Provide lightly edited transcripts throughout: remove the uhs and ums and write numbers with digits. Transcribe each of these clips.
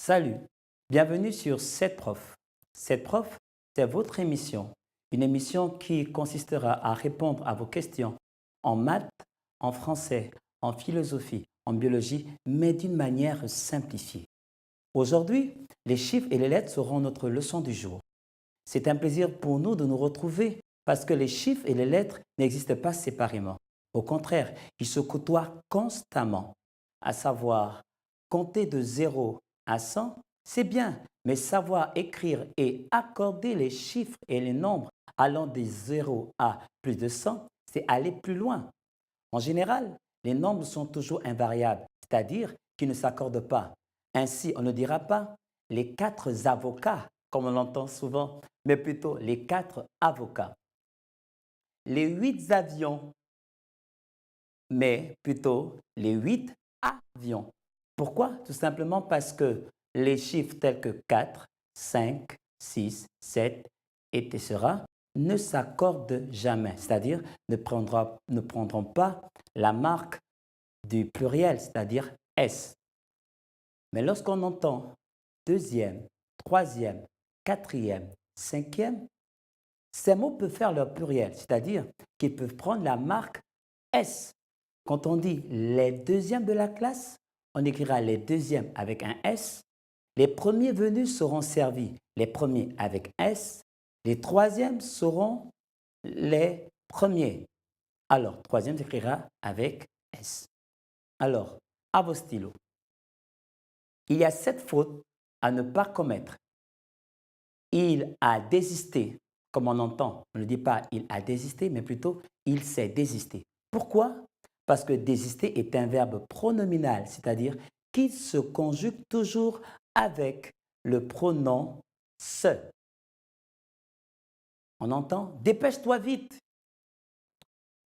Salut, bienvenue sur 7prof. 7prof, c'est votre émission, une émission qui consistera à répondre à vos questions en maths, en français, en philosophie, en biologie, mais d'une manière simplifiée. Aujourd'hui, les chiffres et les lettres seront notre leçon du jour. C'est un plaisir pour nous de nous retrouver parce que les chiffres et les lettres n'existent pas séparément. Au contraire, ils se côtoient constamment, à savoir compter de 0 à 100, c'est bien, mais savoir écrire et accorder les chiffres et les nombres allant de 0 à plus de 100, c'est aller plus loin. En général, les nombres sont toujours invariables, c'est-à-dire qu'ils ne s'accordent pas. Ainsi, on ne dira pas les 4 avocats, comme on l'entend souvent, mais plutôt les 4 avocats. Les 8 avions, mais plutôt les 8 avions. Pourquoi? Tout simplement parce que les chiffres tels que 4, 5, 6, 7 etc. ne s'accordent jamais, c'est-à-dire ne prendront pas la marque du pluriel, c'est-à-dire S. Mais lorsqu'on entend deuxième, troisième, quatrième, cinquième, ces mots peuvent faire leur pluriel, c'est-à-dire qu'ils peuvent prendre la marque S. Quand on dit les deuxièmes de la classe, on écrira les deuxièmes avec un S. Les premiers venus seront servis, les premiers avec S. Les troisièmes seront les premiers. Alors, troisième s'écrira avec S. Alors, à vos stylos. Il y a 7 fautes à ne pas commettre. Il a désisté, comme on entend. On ne dit pas il a désisté, mais plutôt il s'est désisté. Pourquoi? Parce que désister est un verbe pronominal, c'est-à-dire qu'il se conjugue toujours avec le pronom se. On entend dépêche-toi vite,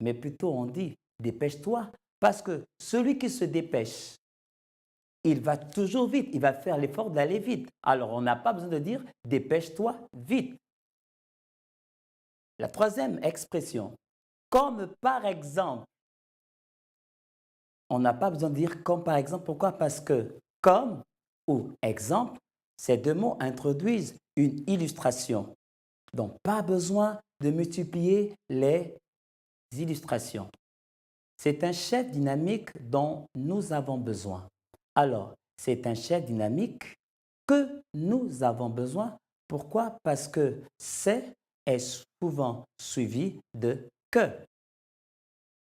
mais plutôt on dit dépêche-toi parce que celui qui se dépêche, il va toujours vite, il va faire l'effort d'aller vite. Alors on n'a pas besoin de dire dépêche-toi vite. La troisième expression, comme par exemple, on n'a pas besoin de dire comme par exemple. Pourquoi? Parce que comme ou exemple, ces deux mots introduisent une illustration. Donc, pas besoin de multiplier les illustrations. C'est un chef dynamique dont nous avons besoin. Alors, c'est un chef dynamique que nous avons besoin. Pourquoi? Parce que c'est est souvent suivi de que.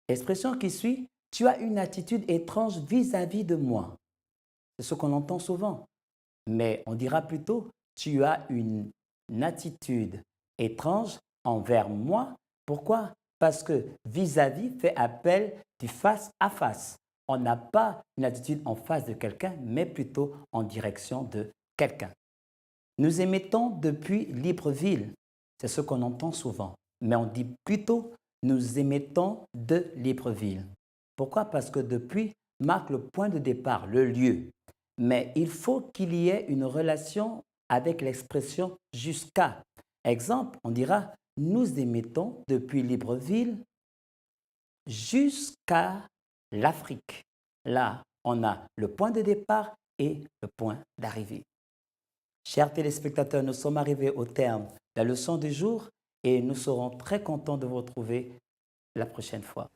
L'expression qui suit, tu as une attitude étrange vis-à-vis de moi. C'est ce qu'on entend souvent. Mais on dira plutôt, tu as une attitude étrange envers moi. Pourquoi? Parce que vis-à-vis fait appel du face à face. On n'a pas une attitude en face de quelqu'un, mais plutôt en direction de quelqu'un. Nous émettons depuis Libreville. C'est ce qu'on entend souvent. Mais on dit plutôt nous émettons de Libreville. Pourquoi? Parce que depuis marque le point de départ, le lieu. Mais il faut qu'il y ait une relation avec l'expression jusqu'à. Exemple, on dira nous émettons depuis Libreville jusqu'à l'Afrique. Là, on a le point de départ et le point d'arrivée. Chers téléspectateurs, nous sommes arrivés au terme de la leçon du jour et nous serons très contents de vous retrouver la prochaine fois.